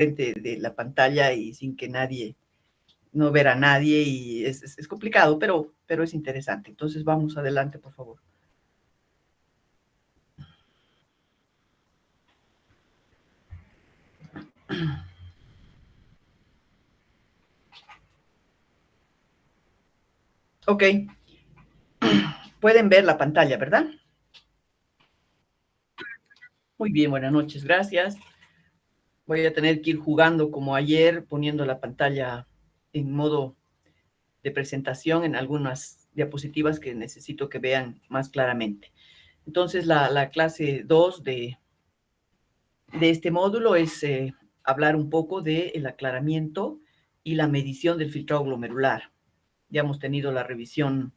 frente de la pantalla y sin que no ver a nadie, y es complicado, pero es interesante. Entonces vamos adelante, por favor. Ok, pueden ver la pantalla, ¿verdad? Muy bien, buenas noches, gracias. Voy a tener que ir jugando como ayer, poniendo la pantalla en modo de presentación en algunas diapositivas que necesito que vean más claramente. Entonces, la clase 2 de este módulo es hablar un poco del aclaramiento y la medición del filtrado glomerular. Ya hemos tenido la revisión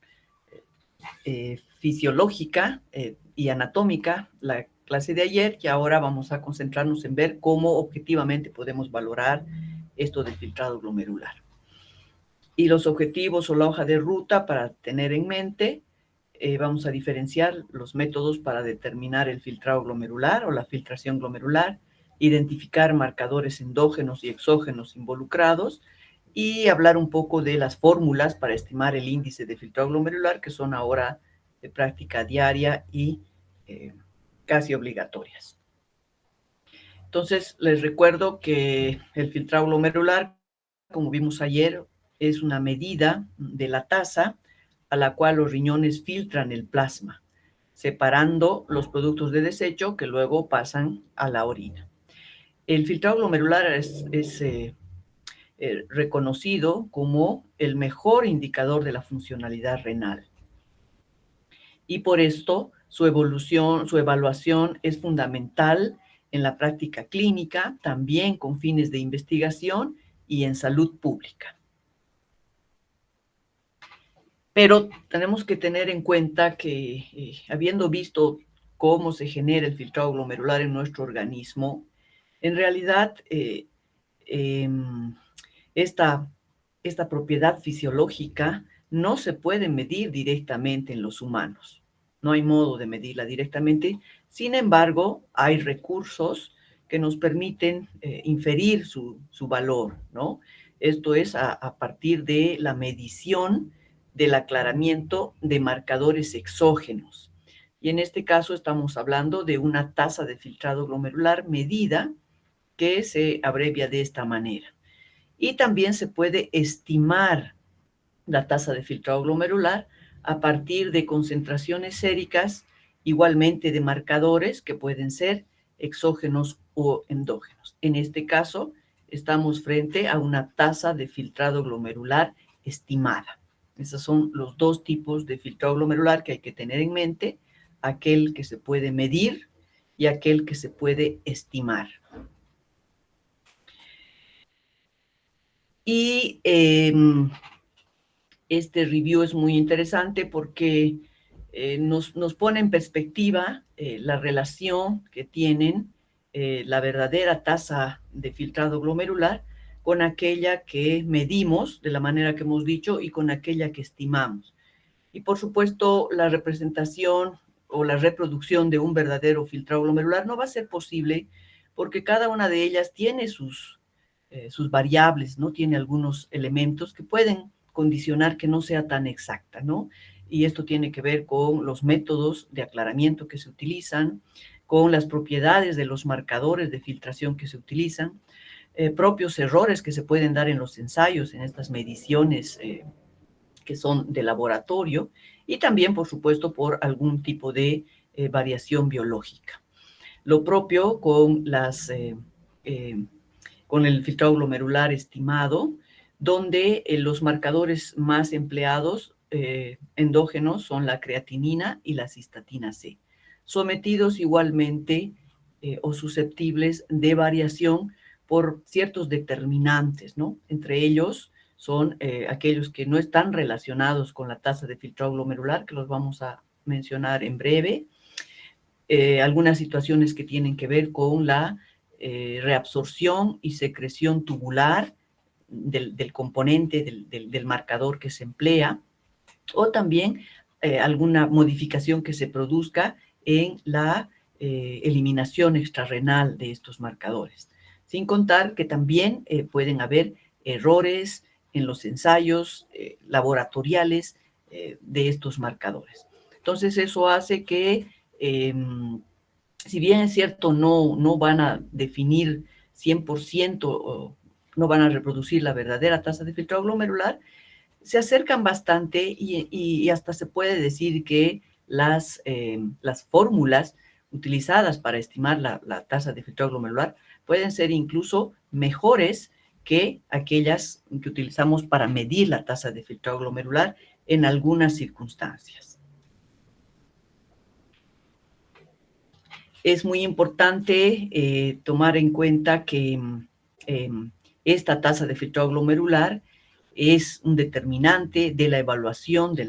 fisiológica y anatómica la clase de ayer, y ahora vamos a concentrarnos en ver cómo objetivamente podemos valorar esto del filtrado glomerular. Y los objetivos o la hoja de ruta para tener en mente, vamos a diferenciar los métodos para determinar el filtrado glomerular o la filtración glomerular, identificar marcadores endógenos y exógenos involucrados, y hablar un poco de las fórmulas para estimar el índice de filtrado glomerular, que son ahora de práctica diaria y casi obligatorias. Entonces, les recuerdo que el filtrado glomerular, como vimos ayer, es una medida de la tasa a la cual los riñones filtran el plasma, separando los productos de desecho que luego pasan a la orina. El filtrado glomerular es reconocido como el mejor indicador de la funcionalidad renal. Y por esto su evaluación es fundamental en la práctica clínica, también con fines de investigación y en salud pública. Pero tenemos que tener en cuenta que, habiendo visto cómo se genera el filtrado glomerular en nuestro organismo, en realidad esta propiedad fisiológica no se puede medir directamente en los humanos. No hay modo de medirla directamente. Sin embargo, hay recursos que nos permiten inferir su valor, ¿no? Esto es a partir de la medición del aclaramiento de marcadores exógenos. Y en este caso estamos hablando de una tasa de filtrado glomerular medida, que se abrevia de esta manera. Y también se puede estimar la tasa de filtrado glomerular a partir de concentraciones séricas, igualmente de marcadores que pueden ser exógenos o endógenos. En este caso, estamos frente a una tasa de filtrado glomerular estimada. Esos son los dos tipos de filtrado glomerular que hay que tener en mente: aquel que se puede medir y aquel que se puede estimar. Y este review es muy interesante porque nos pone en perspectiva la relación que tienen la verdadera tasa de filtrado glomerular con aquella que medimos, de la manera que hemos dicho, y con aquella que estimamos. Y por supuesto, la representación o la reproducción de un verdadero filtrado glomerular no va a ser posible, porque cada una de ellas tiene sus variables, ¿no? Tiene algunos elementos que pueden condicionar que no sea tan exacta, ¿no? Y esto tiene que ver con los métodos de aclaramiento que se utilizan, con las propiedades de los marcadores de filtración que se utilizan, propios errores que se pueden dar en los ensayos, en estas mediciones que son de laboratorio, y también, por supuesto, por algún tipo de variación biológica. Lo propio con con el filtrado glomerular estimado, donde los marcadores más empleados endógenos son la creatinina y la cistatina C, sometidos igualmente o susceptibles de variación por ciertos determinantes, ¿no? Entre ellos son aquellos que no están relacionados con la tasa de filtrado glomerular, que los vamos a mencionar en breve, algunas situaciones que tienen que ver con la reabsorción y secreción tubular del componente del marcador que se emplea, o también alguna modificación que se produzca en la eliminación extrarrenal de estos marcadores. sin contar que también pueden haber errores en los ensayos laboratoriales de estos marcadores. Entonces, eso hace que, si bien es cierto, no van a definir 100%, o no van a reproducir la verdadera tasa de filtrado glomerular, se acercan bastante y hasta se puede decir que las fórmulas utilizadas para estimar la tasa de filtrado glomerular pueden ser incluso mejores que aquellas que utilizamos para medir la tasa de filtrado glomerular en algunas circunstancias. Es muy importante tomar en cuenta que esta tasa de filtrado glomerular es un determinante de la evaluación de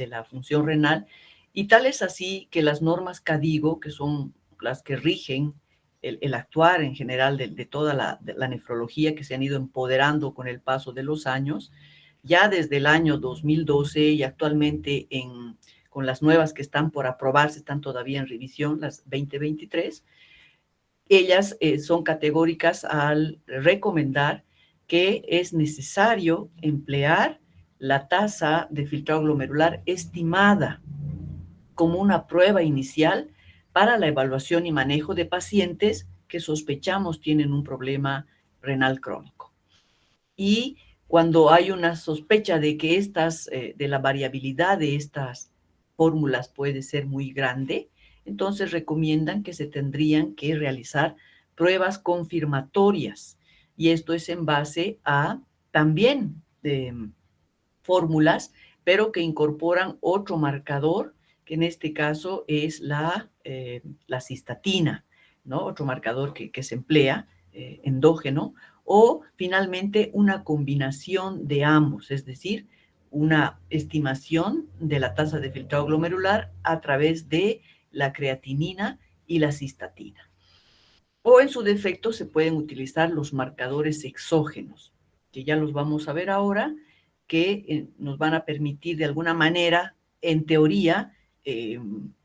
la función renal, y tal es así que las normas CADIGO, que son las que rigen el actuar en general de toda la nefrología, que se han ido empoderando con el paso de los años, ya desde el año 2012 y actualmente con las nuevas que están por aprobarse, están todavía en revisión, las 2023, ellas son categóricas al recomendar que es necesario emplear la tasa de filtrado glomerular estimada como una prueba inicial para la evaluación y manejo de pacientes que sospechamos tienen un problema renal crónico. Y cuando hay una sospecha de que de la variabilidad de estas fórmulas puede ser muy grande, entonces recomiendan que se tendrían que realizar pruebas confirmatorias. Y esto es en base a también fórmulas, pero que incorporan otro marcador, que en este caso es la cistatina, ¿no? Otro marcador que se emplea, endógeno, o finalmente una combinación de ambos, es decir, una estimación de la tasa de filtrado glomerular a través de la creatinina y la cistatina. O en su defecto se pueden utilizar los marcadores exógenos, que ya los vamos a ver ahora, que nos van a permitir de alguna manera, en teoría,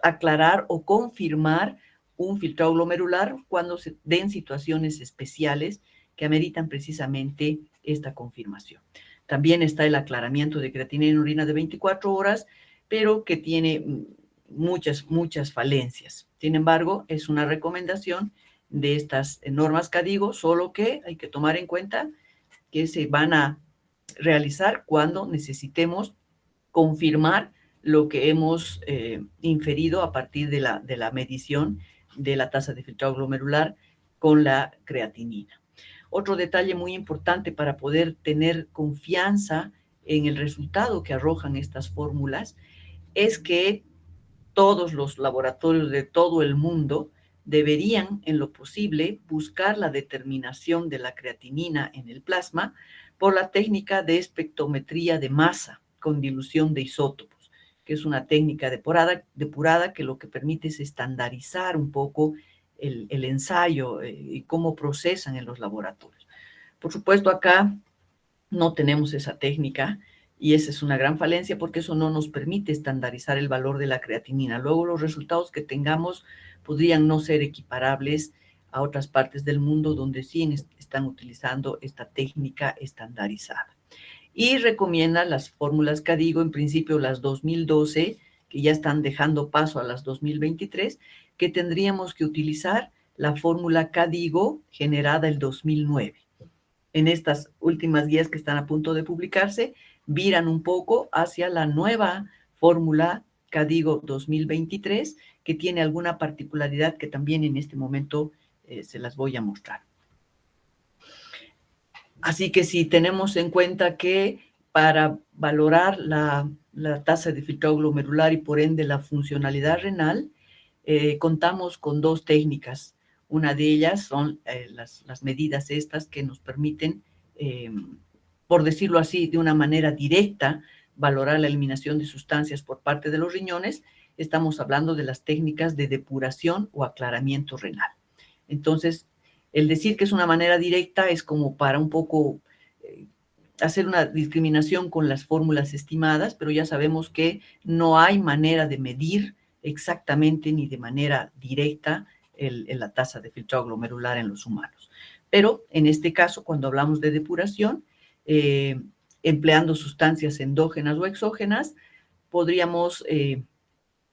aclarar o confirmar un filtrado glomerular cuando se den situaciones especiales que ameritan precisamente esta confirmación. También está el aclaramiento de creatinina en orina de 24 horas, pero que tiene muchas falencias. Sin embargo, es una recomendación de estas normas CADIGO, solo que hay que tomar en cuenta que se van a realizar cuando necesitemos confirmar lo que hemos inferido a partir de la medición de la tasa de filtrado glomerular con la creatinina. Otro detalle muy importante para poder tener confianza en el resultado que arrojan estas fórmulas es que todos los laboratorios de todo el mundo deberían, en lo posible, buscar la determinación de la creatinina en el plasma por la técnica de espectrometría de masa con dilución de isótopos, que es una técnica depurada que lo que permite es estandarizar un poco el ensayo y cómo procesan en los laboratorios. Por supuesto, acá no tenemos esa técnica, y esa es una gran falencia porque eso no nos permite estandarizar el valor de la creatinina. Luego los resultados que tengamos podrían no ser equiparables a otras partes del mundo donde sí están utilizando esta técnica estandarizada. Y recomienda las fórmulas CADIGO, en principio las 2012, que ya están dejando paso a las 2023, que tendríamos que utilizar la fórmula CADIGO generada el 2009. En estas últimas guías que están a punto de publicarse, viran un poco hacia la nueva fórmula CADIGO 2023, que tiene alguna particularidad que también en este momento se las voy a mostrar. Así que si tenemos en cuenta que para valorar la tasa de filtrado glomerular y por ende la funcionalidad renal, contamos con dos técnicas. Una de ellas son las medidas estas que nos permiten, por decirlo así, de una manera directa, valorar la eliminación de sustancias por parte de los riñones. Estamos hablando de las técnicas de depuración o aclaramiento renal. Entonces, el decir que es una manera directa es como para un poco hacer una discriminación con las fórmulas estimadas, pero ya sabemos que no hay manera de medir exactamente ni de manera directa la tasa de filtrado glomerular en los humanos. Pero en este caso, cuando hablamos de depuración, empleando sustancias endógenas o exógenas, podríamos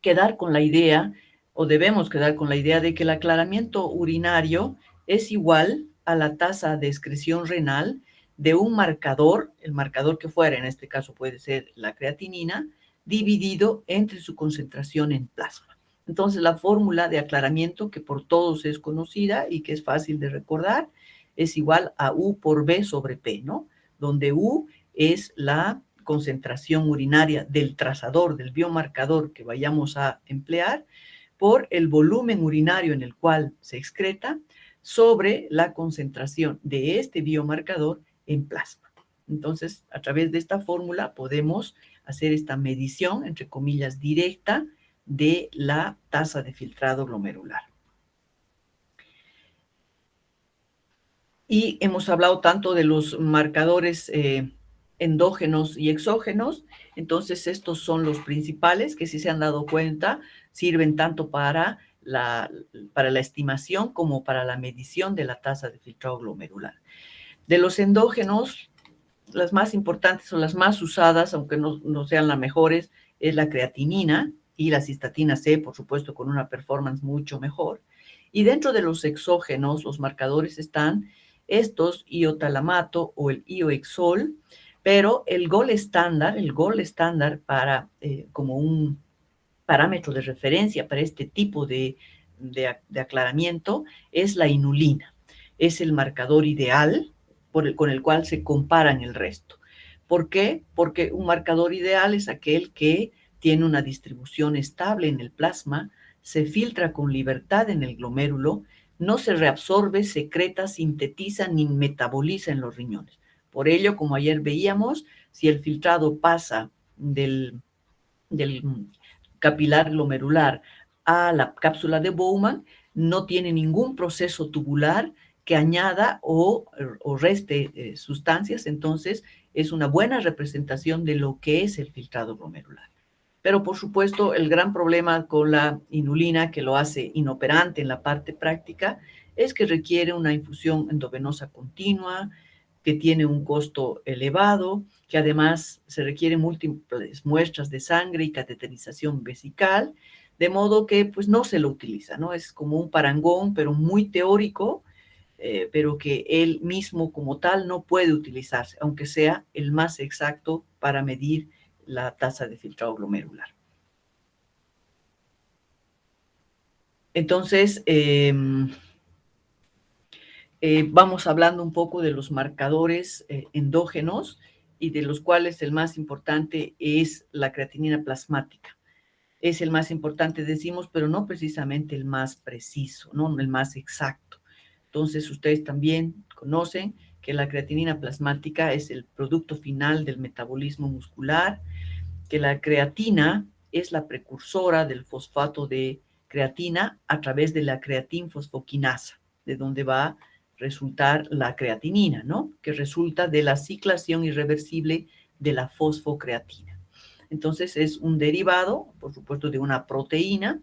quedar con la idea, o debemos quedar con la idea de que el aclaramiento urinario es igual a la tasa de excreción renal de un marcador, el marcador que fuera, en este caso puede ser la creatinina, dividido entre su concentración en plasma. Entonces, la fórmula de aclaramiento, que por todos es conocida y que es fácil de recordar, es igual a U por B sobre P, ¿no? Donde U es la concentración urinaria del trazador, del biomarcador que vayamos a emplear, por el volumen urinario en el cual se excreta sobre la concentración de este biomarcador en plasma. Entonces, a través de esta fórmula podemos hacer esta medición, entre comillas, directa de la tasa de filtrado glomerular. Y hemos hablado tanto de los marcadores endógenos y exógenos, entonces estos son los principales que, si se han dado cuenta, sirven tanto para la estimación como para la medición de la tasa de filtrado glomerular. De los endógenos, las más importantes o las más usadas, aunque no sean las mejores, es la creatinina y la cistatina C, por supuesto, con una performance mucho mejor. Y dentro de los exógenos, los marcadores están estos, iotalamato o el ioexol, pero el gold estándar para, como un parámetro de referencia para este tipo de aclaramiento, es la inulina. Es el marcador ideal con el cual se comparan el resto. ¿Por qué? Porque un marcador ideal es aquel que tiene una distribución estable en el plasma, se filtra con libertad en el glomérulo, no se reabsorbe, secreta, sintetiza ni metaboliza en los riñones. Por ello, como ayer veíamos, si el filtrado pasa del capilar glomerular a la cápsula de Bowman, no tiene ningún proceso tubular que añada o reste sustancias, entonces es una buena representación de lo que es el filtrado glomerular. Pero por supuesto, el gran problema con la inulina, que lo hace inoperante en la parte práctica, es que requiere una infusión endovenosa continua, que tiene un costo elevado, que además se requieren múltiples muestras de sangre y cateterización vesical, de modo que pues no se lo utiliza, ¿no? Es como un parangón, pero muy teórico, pero que él mismo como tal no puede utilizarse, aunque sea el más exacto para medir la tasa de filtrado glomerular. Entonces, vamos hablando un poco de los marcadores endógenos, y de los cuales el más importante es la creatinina plasmática. Es el más importante, decimos, pero no precisamente el más preciso, no el más exacto. Entonces, ustedes también conocen que la creatinina plasmática es el producto final del metabolismo muscular, que la creatina es la precursora del fosfato de creatina a través de la creatinfosfoquinasa, de donde va a resultar la creatinina, ¿no? Que resulta de la ciclación irreversible de la fosfocreatina. Entonces es un derivado, por supuesto, de una proteína,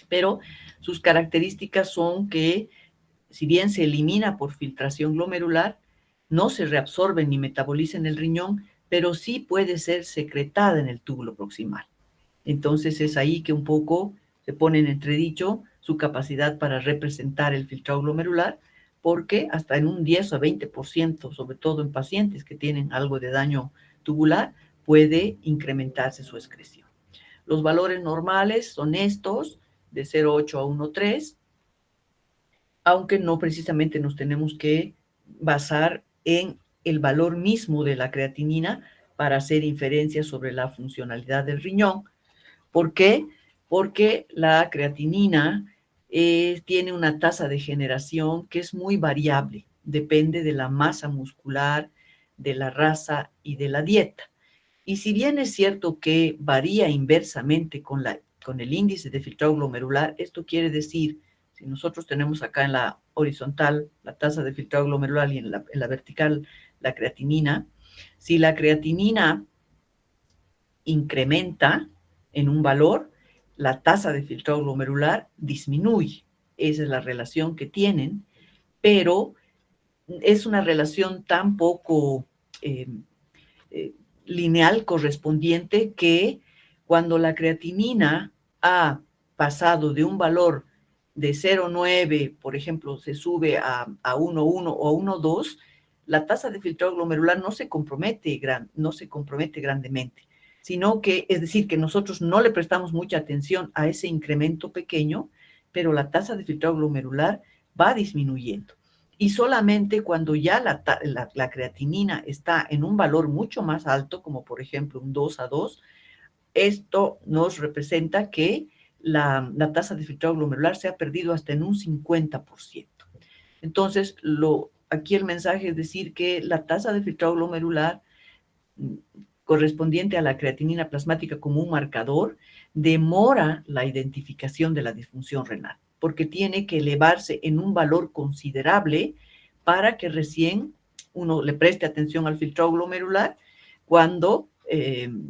pero sus características son que, si bien se elimina por filtración glomerular, no se reabsorbe ni metaboliza en el riñón, pero sí puede ser secretada en el túbulo proximal. Entonces es ahí que un poco se pone en entredicho su capacidad para representar el filtrado glomerular, porque hasta en un 10 o 20%, sobre todo en pacientes que tienen algo de daño tubular, puede incrementarse su excreción. Los valores normales son estos, de 0,8 a 1,3, aunque no precisamente nos tenemos que basar en el valor mismo de la creatinina para hacer inferencias sobre la funcionalidad del riñón. ¿Por qué? Porque la creatinina tiene una tasa de generación que es muy variable, depende de la masa muscular, de la raza y de la dieta. Y si bien es cierto que varía inversamente con el índice de filtrado glomerular, esto quiere decir, si nosotros tenemos acá en la horizontal la tasa de filtrado glomerular y en la vertical la creatinina, si la creatinina incrementa en un valor, la tasa de filtrado glomerular disminuye. Esa es la relación que tienen, pero es una relación tan poco eh, eh, lineal correspondiente que cuando la creatinina ha pasado de un valor de 0,9, por ejemplo, se sube a 1,1 o a 1,2, la tasa de filtrado glomerular no se compromete grandemente, sino que, es decir, que nosotros no le prestamos mucha atención a ese incremento pequeño, pero la tasa de filtrado glomerular va disminuyendo. Y solamente cuando ya la creatinina está en un valor mucho más alto, como por ejemplo un 2 a 2, esto nos representa que la tasa de filtrado glomerular se ha perdido hasta en un 50%. Entonces, aquí el mensaje es decir que la tasa de filtrado glomerular correspondiente a la creatinina plasmática como un marcador demora la identificación de la disfunción renal, porque tiene que elevarse en un valor considerable para que recién uno le preste atención al filtrado glomerular cuando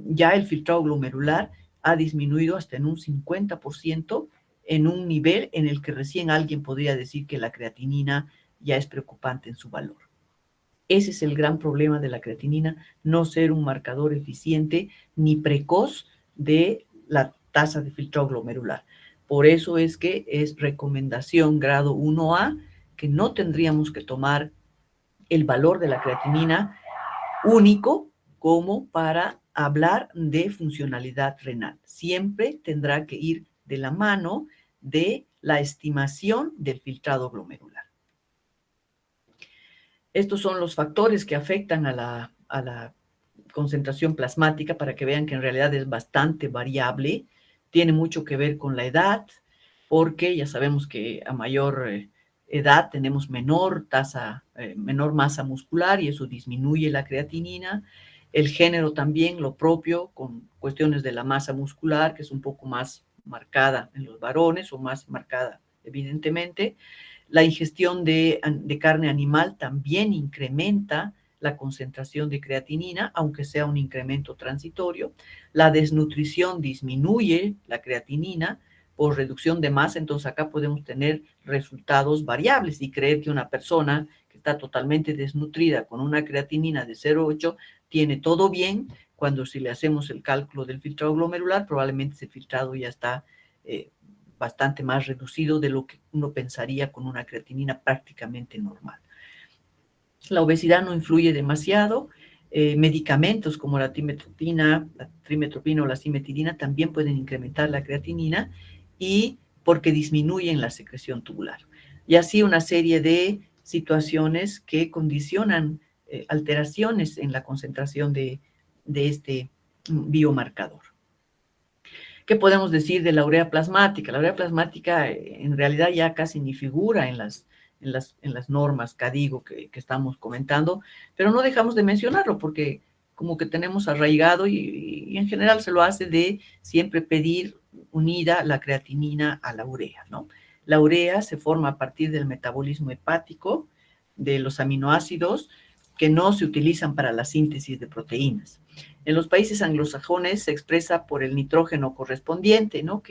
ya el filtrado glomerular ha disminuido hasta en un 50% en un nivel en el que recién alguien podría decir que la creatinina ya es preocupante en su valor. Ese es el gran problema de la creatinina, no ser un marcador eficiente ni precoz de la tasa de filtrado glomerular. Por eso es que es recomendación grado 1A que no tendríamos que tomar el valor de la creatinina único como para hablar de funcionalidad renal. Siempre tendrá que ir de la mano de la estimación del filtrado glomerular. Estos son los factores que afectan a la concentración plasmática para que vean que en realidad es bastante variable. Tiene mucho que ver con la edad, porque ya sabemos que a mayor edad tenemos menor masa muscular y eso disminuye la creatinina. El género también, lo propio, con cuestiones de la masa muscular, que es un poco más marcada en los varones o más marcada, evidentemente. La ingestión de carne animal también incrementa la concentración de creatinina, aunque sea un incremento transitorio. La desnutrición disminuye la creatinina por reducción de masa, entonces acá podemos tener resultados variables y creer que una persona que está totalmente desnutrida con una creatinina de 0,8 tiene todo bien, cuando si le hacemos el cálculo del filtrado glomerular, probablemente ese filtrado ya está bastante más reducido de lo que uno pensaría con una creatinina prácticamente normal. La obesidad no influye demasiado. Medicamentos como la trimetopina o la cimetidina también pueden incrementar la creatinina y porque disminuyen la secreción tubular. Y así una serie de situaciones que condicionan alteraciones en la concentración de este biomarcador. ¿Qué podemos decir de la urea plasmática? La urea plasmática en realidad ya casi ni figura en las normas CADIGO que estamos comentando, pero no dejamos de mencionarlo porque como que tenemos arraigado y en general se lo hace de siempre pedir unida la creatinina a la urea, ¿no? La urea se forma a partir del metabolismo hepático de los aminoácidos que no se utilizan para la síntesis de proteínas. En los países anglosajones se expresa por el nitrógeno correspondiente, ¿no?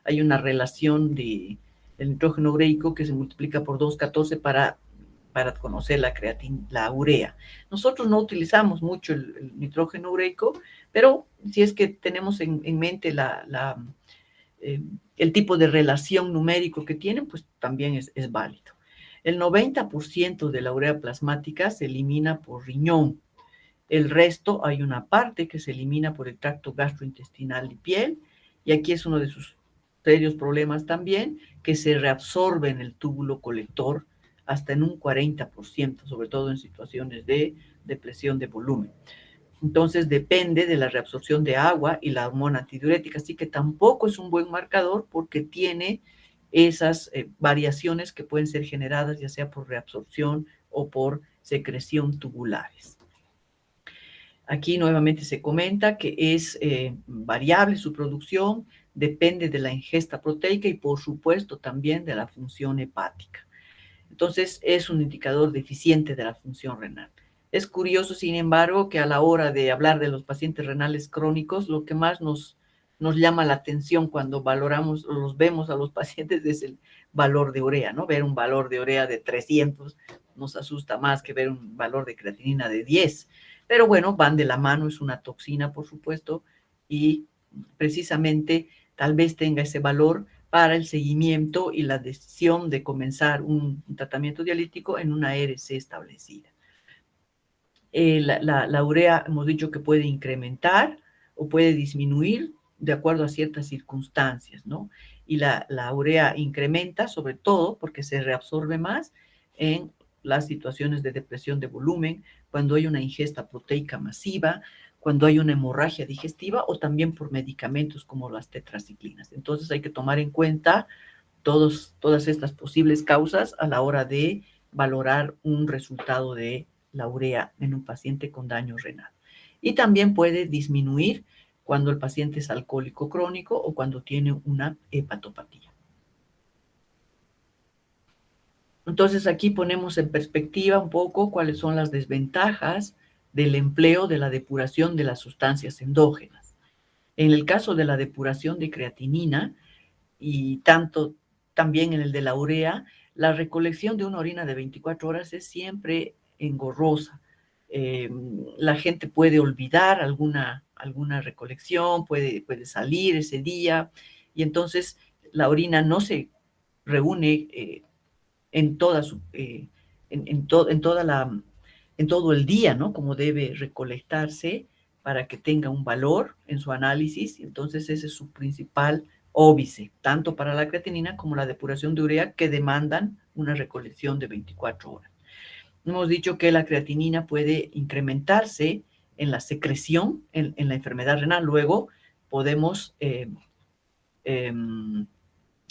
Hay una relación del nitrógeno ureico que se multiplica por 2,14 para conocer la urea. Nosotros no utilizamos mucho el nitrógeno ureico, pero si es que tenemos en mente el tipo de relación numérico que tienen, pues también es válido. El 90% de la urea plasmática se elimina por riñón. El resto, hay una parte que se elimina por el tracto gastrointestinal y piel, y aquí es uno de sus serios problemas también, que se reabsorbe en el túbulo colector hasta en un 40%, sobre todo en situaciones de depresión de volumen. Entonces depende de la reabsorción de agua y la hormona antidiurética, así que tampoco es un buen marcador porque tiene esas variaciones que pueden ser generadas ya sea por reabsorción o por secreción tubulares. Aquí nuevamente se comenta que es variable su producción, depende de la ingesta proteica y por supuesto también de la función hepática. Entonces es un indicador deficiente de la función renal. Es curioso, sin embargo, que a la hora de hablar de los pacientes renales crónicos, lo que más nos llama la atención cuando valoramos o los vemos a los pacientes es el valor de urea, ¿no? Ver un valor de urea de 300 nos asusta más que ver un valor de creatinina de 10. Pero bueno, van de la mano, es una toxina, por supuesto, y precisamente tal vez tenga ese valor para el seguimiento y la decisión de comenzar un tratamiento dialítico en una ARC establecida. La urea hemos dicho que puede incrementar o puede disminuir de acuerdo a ciertas circunstancias, ¿no? Y la urea incrementa sobre todo porque se reabsorbe más en las situaciones de depresión de volumen, cuando hay una ingesta proteica masiva, cuando hay una hemorragia digestiva o también por medicamentos como las tetraciclinas. Entonces hay que tomar en cuenta todas estas posibles causas a la hora de valorar un resultado de la urea en un paciente con daño renal. Y también puede disminuir cuando el paciente es alcohólico crónico o cuando tiene una hepatopatía. Entonces aquí ponemos en perspectiva un poco cuáles son las desventajas del empleo de la depuración de las sustancias endógenas. En el caso de la depuración de creatinina, y tanto también en el de la urea, la recolección de una orina de 24 horas es siempre engorrosa. La gente puede olvidar alguna recolección, puede salir ese día, y entonces la orina no se reúne en toda su, en toda en todo el día, ¿no? Como debe recolectarse para que tenga un valor en su análisis. Entonces ese es su principal óbice, tanto para la creatinina como la depuración de urea, que demandan una recolección de 24 horas. Hemos dicho que la creatinina puede incrementarse en la secreción, en la enfermedad renal. Luego podemos eh,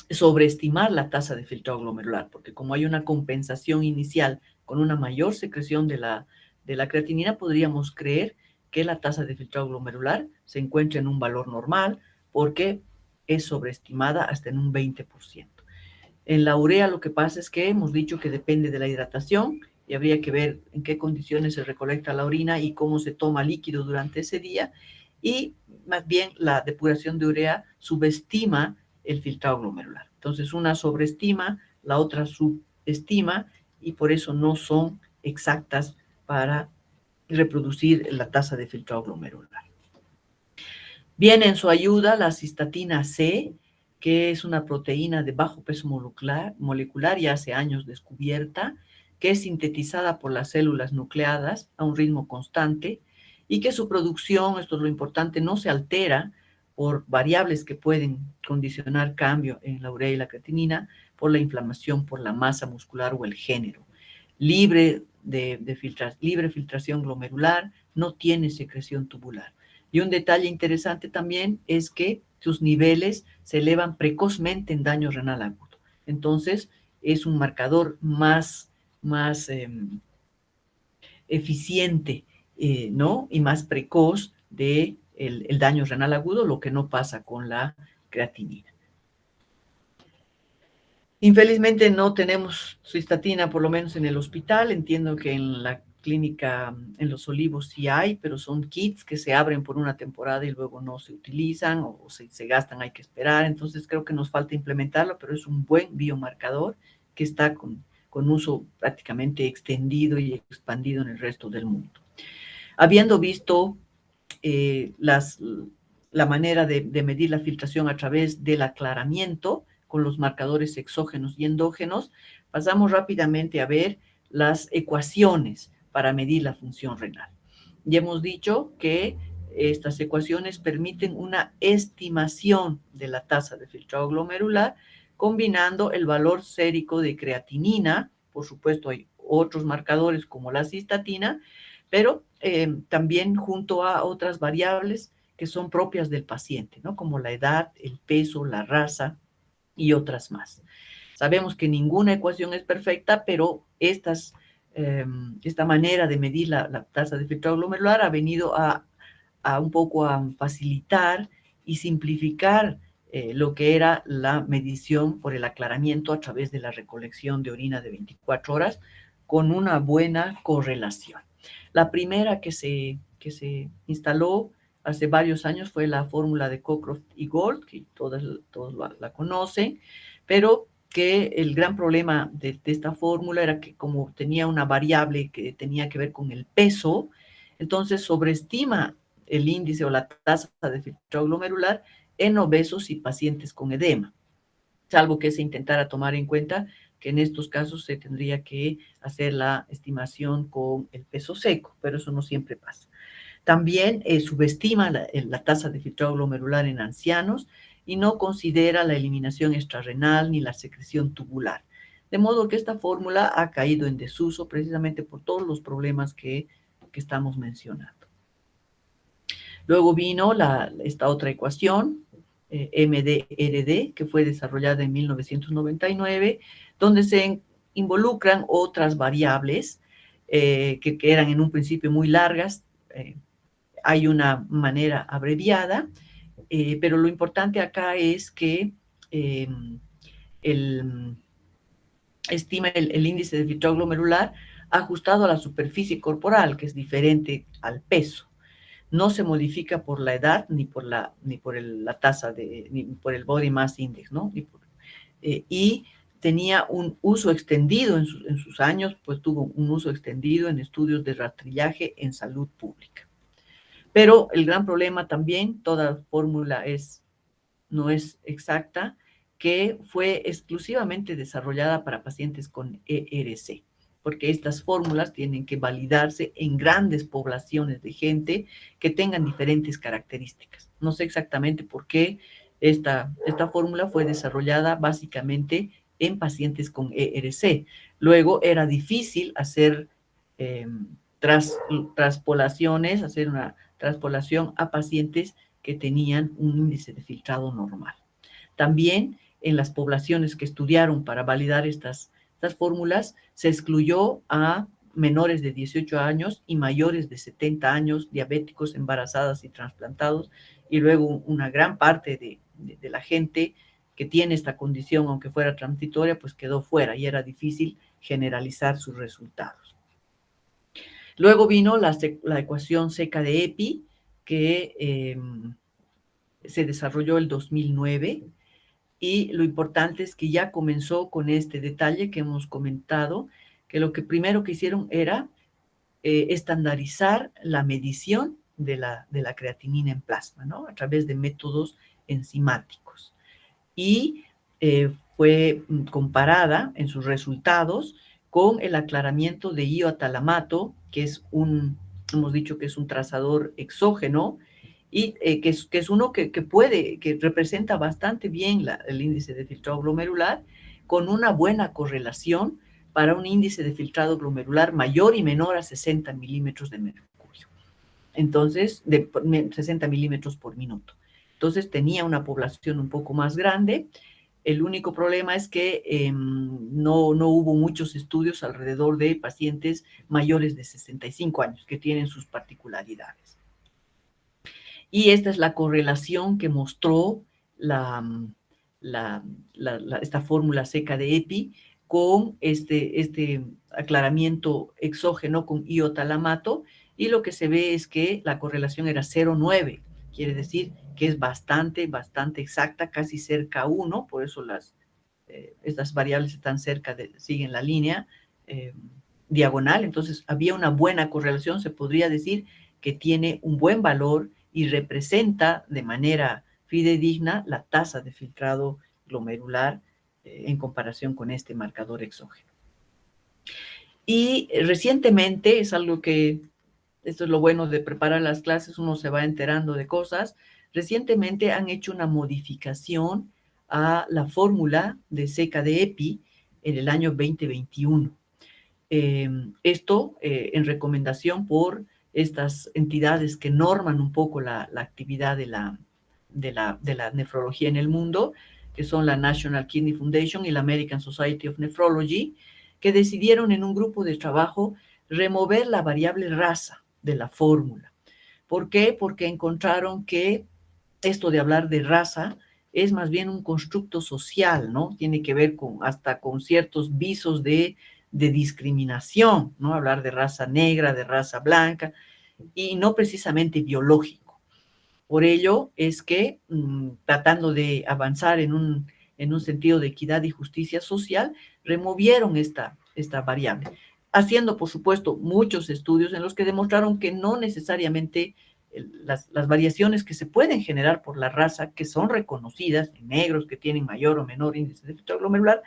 sobreestimar la tasa de filtrado glomerular, porque como hay una compensación inicial con una mayor secreción de la creatinina, podríamos creer que la tasa de filtrado glomerular se encuentra en un valor normal, porque es sobreestimada hasta en un 20%. En la urea lo que pasa es que hemos dicho que depende de la hidratación y habría que ver en qué condiciones se recolecta la orina y cómo se toma líquido durante ese día. Y más bien la depuración de urea subestima el filtrado glomerular. Entonces una sobreestima, la otra subestima y por eso no son exactas para reproducir la tasa de filtrado glomerular. Viene en su ayuda la cistatina C, que es una proteína de bajo peso molecular ya hace años descubierta, que es sintetizada por las células nucleadas a un ritmo constante y que su producción, esto es lo importante, no se altera por variables que pueden condicionar cambio en la urea y la creatinina, por la inflamación, por la masa muscular o el género. Libre libre filtración glomerular, no tiene secreción tubular. Y un detalle interesante también es que sus niveles se elevan precozmente en daño renal agudo. Entonces, es un marcador más eficiente, ¿no? Y más precoz de el daño renal agudo, lo que no pasa con la creatinina. Infelizmente no tenemos cistatina, por lo menos en el hospital. Entiendo que en la clínica en Los Olivos sí hay, pero son kits que se abren por una temporada y luego no se utilizan o se gastan, hay que esperar. Entonces creo que nos falta implementarlo, pero es un buen biomarcador que está con uso prácticamente extendido y expandido en el resto del mundo. Habiendo visto la manera de medir la filtración a través del aclaramiento con los marcadores exógenos y endógenos, pasamos rápidamente a ver las ecuaciones para medir la función renal. Ya hemos dicho que estas ecuaciones permiten una estimación de la tasa de filtrado glomerular combinando el valor sérico de creatinina, por supuesto hay otros marcadores como la cistatina, pero también junto a otras variables que son propias del paciente, ¿no? Como la edad, el peso, la raza y otras más. Sabemos que ninguna ecuación es perfecta, pero esta manera de medir la tasa de filtrado glomerular ha venido a un poco a facilitar y simplificar lo que era la medición por el aclaramiento a través de la recolección de orina de 24 horas con una buena correlación. La primera que se instaló hace varios años fue la fórmula de Cockcroft y Gold, que todos la conocen, pero que el gran problema de esta fórmula era que como tenía una variable que tenía que ver con el peso, entonces sobreestima el índice o la tasa de filtrado glomerular en obesos y pacientes con edema, salvo que se intentara tomar en cuenta que en estos casos se tendría que hacer la estimación con el peso seco, pero eso no siempre pasa. También subestima la tasa de filtrado glomerular en ancianos y no considera la eliminación extrarrenal ni la secreción tubular. De modo que esta fórmula ha caído en desuso precisamente por todos los problemas que estamos mencionando. Luego vino esta otra ecuación, MDRD, que fue desarrollada en 1999, donde se involucran otras variables que eran en un principio muy largas. Hay una manera abreviada, pero lo importante acá es que estima el índice de filtrado glomerular ajustado a la superficie corporal, que es diferente al peso. No se modifica por la edad ni por la tasa ni por el body mass index, ¿no? Y tenía un uso extendido en sus años, pues tuvo un uso extendido en estudios de rastrillaje en salud pública. Pero el gran problema también, toda fórmula no es exacta, que fue exclusivamente desarrollada para pacientes con ERC, porque estas fórmulas tienen que validarse en grandes poblaciones de gente que tengan diferentes características. No sé exactamente por qué esta fórmula fue desarrollada básicamente en pacientes con ERC. Luego era difícil hacer traspolaciones, hacer una traspolación a pacientes que tenían un índice de filtrado normal. También en las poblaciones que estudiaron para validar estas fórmulas, se excluyó a menores de 18 años y mayores de 70 años, diabéticos, embarazadas y trasplantados, y luego una gran parte de la gente que tiene esta condición, aunque fuera transitoria, pues quedó fuera y era difícil generalizar sus resultados. Luego vino la ecuación seca de EPI, que se desarrolló el 2009, y lo importante es que ya comenzó con este detalle que hemos comentado, que lo que primero que hicieron era estandarizar la medición de la creatinina en plasma, ¿no? A través de métodos enzimáticos. Y fue comparada en sus resultados con el aclaramiento de iotalamato, que es hemos dicho que es un trazador exógeno, y que es uno que representa bastante bien el índice de filtrado glomerular, con una buena correlación para un índice de filtrado glomerular mayor y menor a 60 milímetros de mercurio. Entonces, de 60 milímetros por minuto. Entonces, tenía una población un poco más grande. El único problema es que no hubo muchos estudios alrededor de pacientes mayores de 65 años, que tienen sus particularidades. Y esta es la correlación que mostró esta fórmula seca de EPI con este aclaramiento exógeno con iotalamato, y lo que se ve es que la correlación era 0,9, quiere decir que es bastante exacta, casi cerca a 1, por eso estas variables están cerca, siguen la línea diagonal. Entonces había una buena correlación, se podría decir que tiene un buen valor y representa de manera fidedigna la tasa de filtrado glomerular en comparación con este marcador exógeno. Y recientemente, es algo que, esto es lo bueno de preparar las clases, uno se va enterando de cosas, recientemente han hecho una modificación a la fórmula de seca de EPI en el año 2021. Esto en recomendación por estas entidades que norman un poco la actividad de la nefrología en el mundo, que son la National Kidney Foundation y la American Society of Nephrology, que decidieron en un grupo de trabajo remover la variable raza de la fórmula. ¿Por qué? Porque encontraron que esto de hablar de raza es más bien un constructo social, ¿no? Tiene que ver hasta con ciertos visos de discriminación, ¿no? Hablar de raza negra, de raza blanca, y no precisamente biológico. Por ello es que, tratando de avanzar en en un sentido de equidad y justicia social, removieron esta variable, haciendo, por supuesto, muchos estudios en los que demostraron que no necesariamente las variaciones que se pueden generar por la raza, que son reconocidas en negros que tienen mayor o menor índice de filtrado glomerular,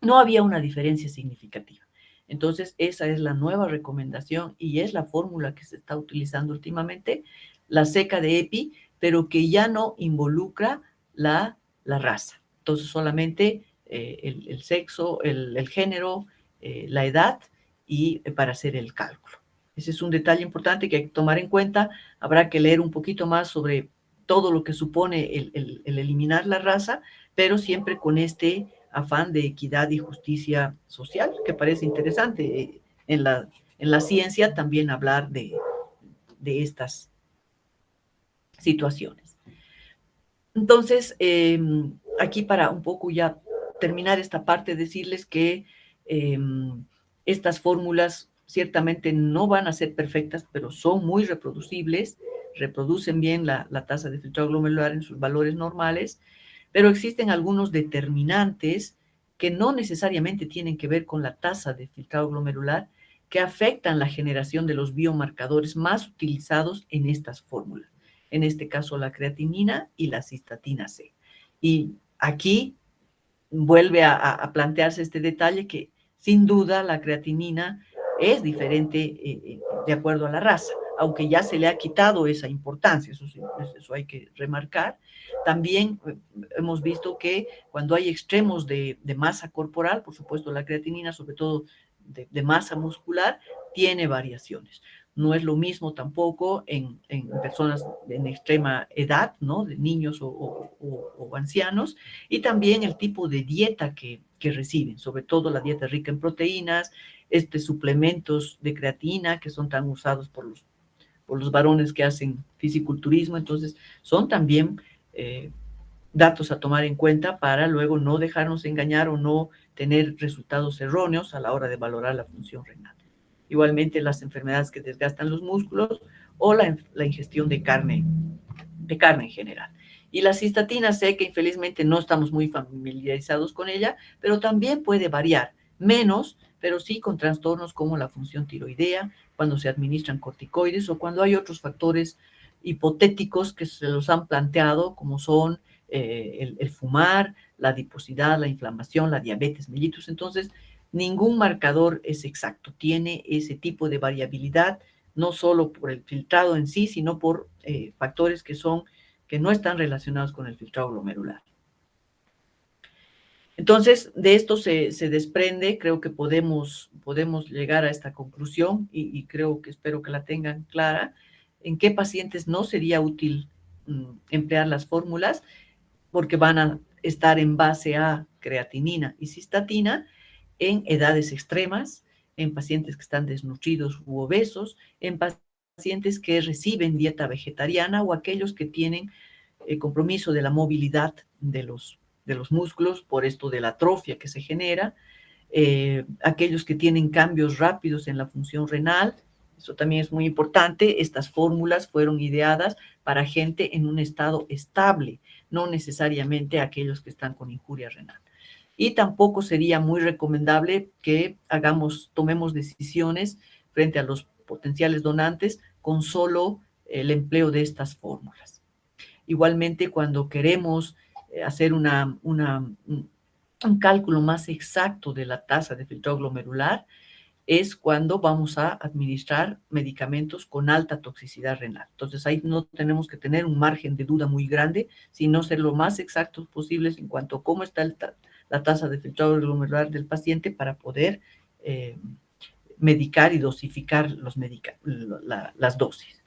no había una diferencia significativa. Entonces, esa es la nueva recomendación y es la fórmula que se está utilizando últimamente, la seca de EPI, pero que ya no involucra la raza. Entonces, solamente el sexo, el género, la edad y para hacer el cálculo. Ese es un detalle importante que hay que tomar en cuenta. Habrá que leer un poquito más sobre todo lo que supone el eliminar la raza, pero siempre con este afán de equidad y justicia social, que parece interesante en la ciencia también hablar de estas situaciones. Entonces, aquí para un poco ya terminar esta parte, decirles que estas fórmulas ciertamente no van a ser perfectas, pero son muy reproducibles, reproducen bien la tasa de filtrado glomerular en sus valores normales, pero existen algunos determinantes que no necesariamente tienen que ver con la tasa de filtrado glomerular, que afectan la generación de los biomarcadores más utilizados en estas fórmulas. En este caso, la creatinina y la cistatina C. Y aquí vuelve a plantearse este detalle que, sin duda, la creatinina es diferente de acuerdo a la raza, aunque ya se le ha quitado esa importancia, eso hay que remarcar. También hemos visto que cuando hay extremos de masa corporal, por supuesto la creatinina, sobre todo de masa muscular, tiene variaciones. No es lo mismo tampoco en personas en extrema edad, ¿no? De niños o ancianos, y también el tipo de dieta que reciben, sobre todo la dieta rica en proteínas, suplementos de creatina que son tan usados por los varones que hacen fisiculturismo. Entonces, son también datos a tomar en cuenta para luego no dejarnos engañar o no tener resultados erróneos a la hora de valorar la función renal. Igualmente, las enfermedades que desgastan los músculos o la ingestión de carne en general. Y la cistatina C, que infelizmente no estamos muy familiarizados con ella, pero también puede variar, menos, pero sí con trastornos como la función tiroidea, cuando se administran corticoides o cuando hay otros factores hipotéticos que se los han planteado, como son el fumar, la adiposidad, la inflamación, la diabetes mellitus. Entonces, ningún marcador es exacto, tiene ese tipo de variabilidad, no solo por el filtrado en sí, sino por factores que no están relacionados con el filtrado glomerular. Entonces, de esto se desprende, creo que podemos llegar a esta conclusión y espero que la tengan clara, en qué pacientes no sería útil emplear las fórmulas, porque van a estar en base a creatinina y cistatina en edades extremas, en pacientes que están desnutridos u obesos, en pacientes que reciben dieta vegetariana o aquellos que tienen compromiso de la movilidad de los músculos por esto de la atrofia que se genera, aquellos que tienen cambios rápidos en la función renal. Eso también es muy importante. Estas fórmulas fueron ideadas para gente en un estado estable, no necesariamente aquellos que están con injuria renal. Y tampoco sería muy recomendable que tomemos decisiones frente a los potenciales donantes con solo el empleo de estas fórmulas. Igualmente, cuando queremos hacer un cálculo más exacto de la tasa de filtrado glomerular, es cuando vamos a administrar medicamentos con alta toxicidad renal. Entonces, ahí no tenemos que tener un margen de duda muy grande, sino ser lo más exactos posibles en cuanto a cómo está la tasa de filtrado glomerular del paciente para poder medicar y dosificar las dosis.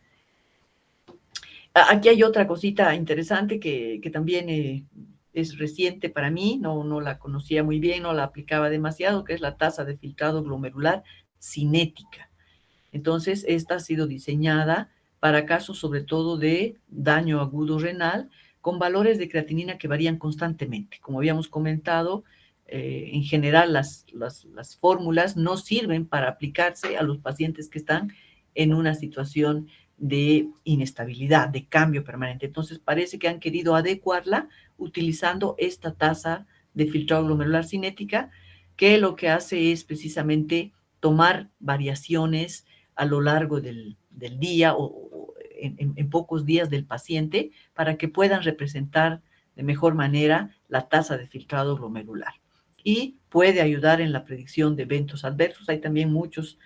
Aquí hay otra cosita interesante que también es reciente para mí, no la conocía muy bien, no la aplicaba demasiado, que es la tasa de filtrado glomerular cinética. Entonces, esta ha sido diseñada para casos sobre todo de daño agudo renal, con valores de creatinina que varían constantemente. Como habíamos comentado, en general las fórmulas no sirven para aplicarse a los pacientes que están en una situación de inestabilidad, de cambio permanente. Entonces parece que han querido adecuarla utilizando esta tasa de filtrado glomerular cinética, que lo que hace es precisamente tomar variaciones a lo largo del día o en pocos días del paciente para que puedan representar de mejor manera la tasa de filtrado glomerular. Y puede ayudar en la predicción de eventos adversos. Hay también muchos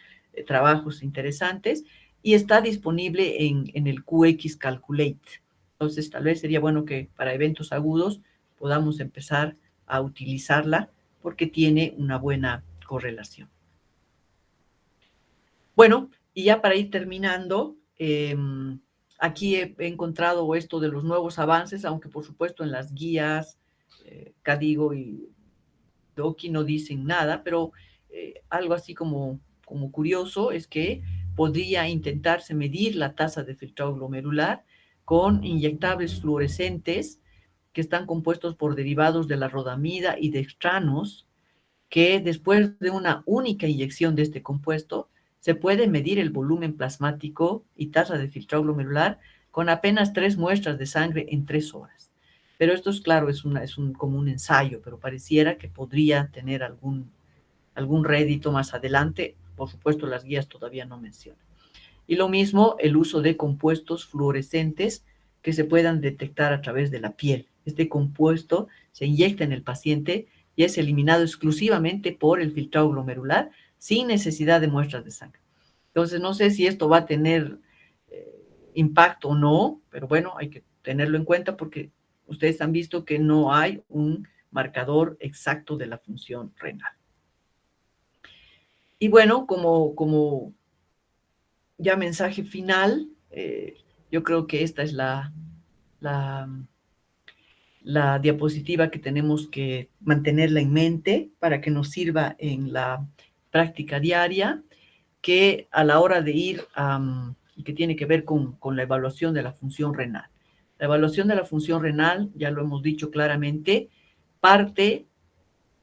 trabajos interesantes y está disponible en el QX Calculate. Entonces, tal vez sería bueno que para eventos agudos podamos empezar a utilizarla porque tiene una buena correlación. Bueno, y ya para ir terminando, aquí he encontrado esto de los nuevos avances, aunque por supuesto en las guías Cadigo y Doki no dicen nada, pero algo así como curioso es que podría intentarse medir la tasa de filtrado glomerular con inyectables fluorescentes que están compuestos por derivados de la rodamida y dextranos, que después de una única inyección de este compuesto se puede medir el volumen plasmático y tasa de filtrado glomerular con apenas 3 muestras de sangre en 3 horas. Pero esto es claro, como un ensayo, pero pareciera que podría tener algún rédito más adelante. Por supuesto, las guías todavía no mencionan. Y lo mismo el uso de compuestos fluorescentes que se puedan detectar a través de la piel. Este compuesto se inyecta en el paciente y es eliminado exclusivamente por el filtrado glomerular sin necesidad de muestras de sangre. Entonces, no sé si esto va a tener impacto o no, pero bueno, hay que tenerlo en cuenta porque ustedes han visto que no hay un marcador exacto de la función renal. Y bueno, como ya mensaje final, yo creo que esta es la diapositiva que tenemos que mantenerla en mente para que nos sirva en la práctica diaria, que a la hora de ir y que tiene que ver con la evaluación de la función renal. La evaluación de la función renal, ya lo hemos dicho claramente, parte,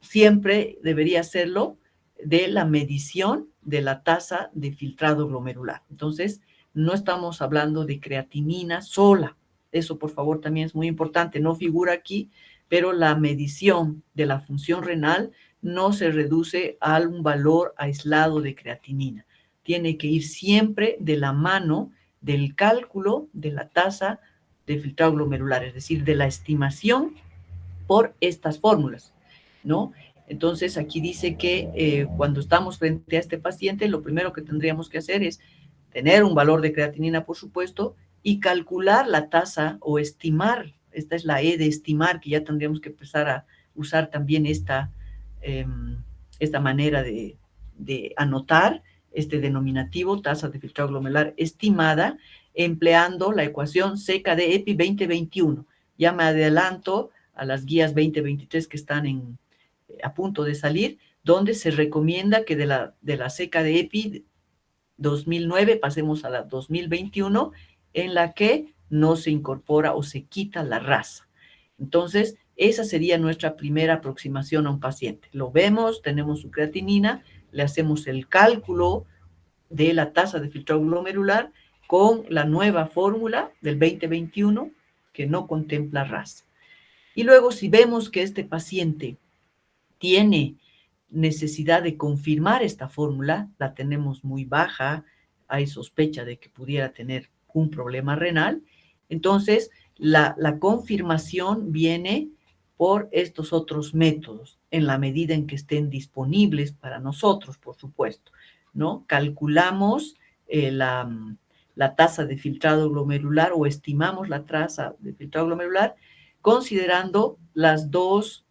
siempre debería hacerlo, de la medición de la tasa de filtrado glomerular. Entonces, no estamos hablando de creatinina sola. Eso, por favor, también es muy importante. No figura aquí, pero la medición de la función renal no se reduce a un valor aislado de creatinina. Tiene que ir siempre de la mano del cálculo de la tasa de filtrado glomerular, es decir, de la estimación por estas fórmulas, ¿no? Entonces, aquí dice que cuando estamos frente a este paciente, lo primero que tendríamos que hacer es tener un valor de creatinina, por supuesto, y calcular la tasa o estimar. Esta es la E de estimar, que ya tendríamos que empezar a usar también esta manera de anotar este denominativo, tasa de filtrado glomerular estimada, empleando la ecuación seca de EPI 2021. Ya me adelanto a las guías 2023 que están a punto de salir, donde se recomienda que de la seca de EPI 2009 pasemos a la 2021, en la que no se incorpora o se quita la raza. Entonces, esa sería nuestra primera aproximación a un paciente. Lo vemos, tenemos su creatinina, le hacemos el cálculo de la tasa de filtrado glomerular con la nueva fórmula del 2021 que no contempla raza. Y luego, si vemos que este paciente tiene necesidad de confirmar esta fórmula, la tenemos muy baja, hay sospecha de que pudiera tener un problema renal, entonces la confirmación viene por estos otros métodos, en la medida en que estén disponibles para nosotros, por supuesto, ¿no? Calculamos la tasa de filtrado glomerular o estimamos la tasa de filtrado glomerular considerando los dos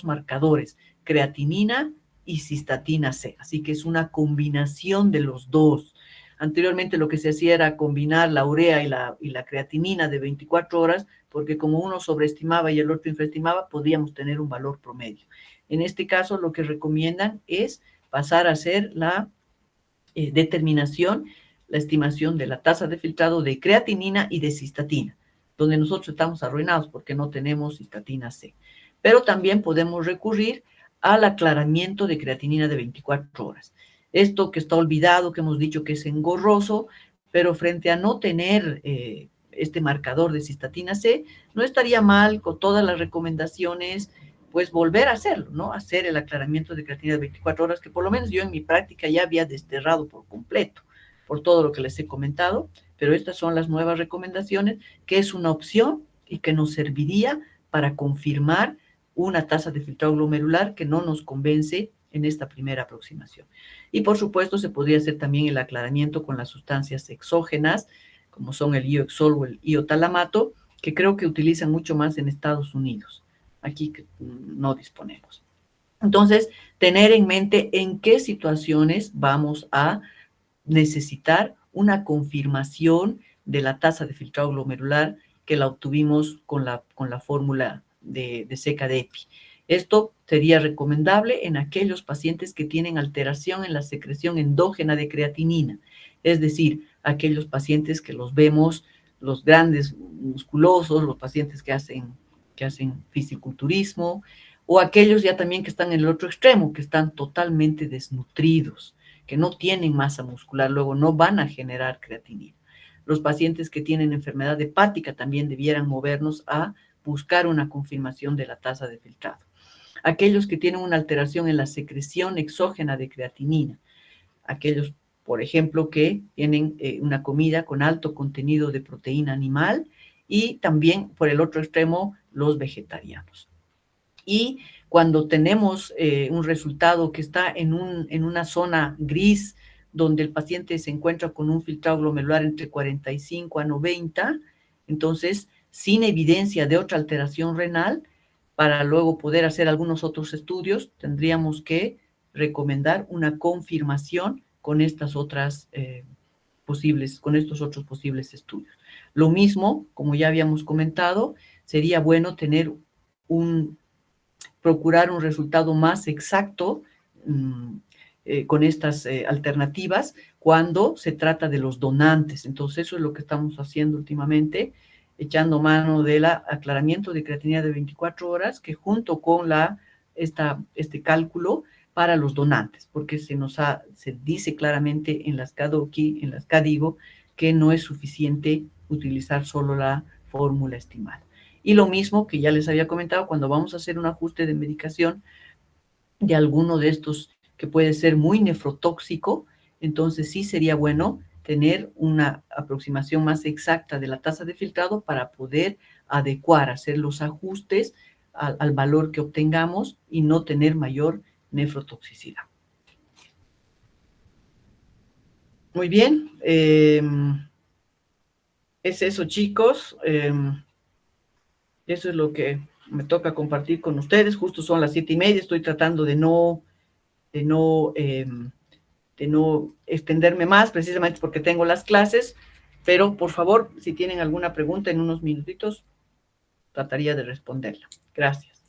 marcadores, creatinina y cistatina C. Así que es una combinación de los dos. Anteriormente lo que se hacía era combinar la urea y la creatinina de 24 horas, porque como uno sobreestimaba y el otro infraestimaba, podíamos tener un valor promedio. En este caso, lo que recomiendan es pasar a hacer la determinación, la estimación de la tasa de filtrado de creatinina y de cistatina, donde nosotros estamos arruinados porque no tenemos cistatina C. Pero también podemos recurrir al aclaramiento de creatinina de 24 horas. Esto que está olvidado, que hemos dicho que es engorroso, pero frente a no tener este marcador de cistatina C, no estaría mal con todas las recomendaciones, pues volver a hacerlo, ¿no? Hacer el aclaramiento de creatinina de 24 horas, que por lo menos yo en mi práctica ya había desterrado por completo, por todo lo que les he comentado, pero estas son las nuevas recomendaciones, que es una opción y que nos serviría para confirmar una tasa de filtrado glomerular que no nos convence en esta primera aproximación. Y por supuesto se podría hacer también el aclaramiento con las sustancias exógenas, como son el ioexol o el iotalamato, que creo que utilizan mucho más en Estados Unidos. Aquí no disponemos. Entonces, tener en mente en qué situaciones vamos a necesitar una confirmación de la tasa de filtrado glomerular que la obtuvimos con la fórmula de seca de EPI. Esto sería recomendable en aquellos pacientes que tienen alteración en la secreción endógena de creatinina, es decir, aquellos pacientes que los vemos, los grandes musculosos, los pacientes que hacen fisiculturismo, o aquellos ya también que están en el otro extremo, que están totalmente desnutridos, que no tienen masa muscular, luego no van a generar creatinina. Los pacientes que tienen enfermedad hepática también debieran movernos a buscar una confirmación de la tasa de filtrado. Aquellos que tienen una alteración en la secreción exógena de creatinina, aquellos, por ejemplo, que tienen una comida con alto contenido de proteína animal, y también, por el otro extremo, los vegetarianos. Y cuando tenemos un resultado que está en una zona gris, donde el paciente se encuentra con un filtrado glomerular entre 45 a 90, entonces, sin evidencia de otra alteración renal, para luego poder hacer algunos otros estudios, tendríamos que recomendar una confirmación con estas otras con estos otros posibles estudios. Lo mismo, como ya habíamos comentado, sería bueno procurar un resultado más exacto con estas alternativas cuando se trata de los donantes. Entonces, eso es lo que estamos haciendo últimamente, echando mano del aclaramiento de creatinina de 24 horas, que junto con este cálculo para los donantes, porque se dice claramente en las CADIGO, que no es suficiente utilizar solo la fórmula estimada. Y lo mismo que ya les había comentado, cuando vamos a hacer un ajuste de medicación de alguno de estos que puede ser muy nefrotóxico, entonces sí sería bueno tener una aproximación más exacta de la tasa de filtrado para poder hacer los ajustes al valor que obtengamos y no tener mayor nefrotoxicidad. Muy bien, es eso, chicos. Eso es lo que me toca compartir con ustedes. Justo son las 7:30. Estoy tratando de no extenderme más, precisamente porque tengo las clases, pero por favor, si tienen alguna pregunta en unos minutitos, trataría de responderla. Gracias.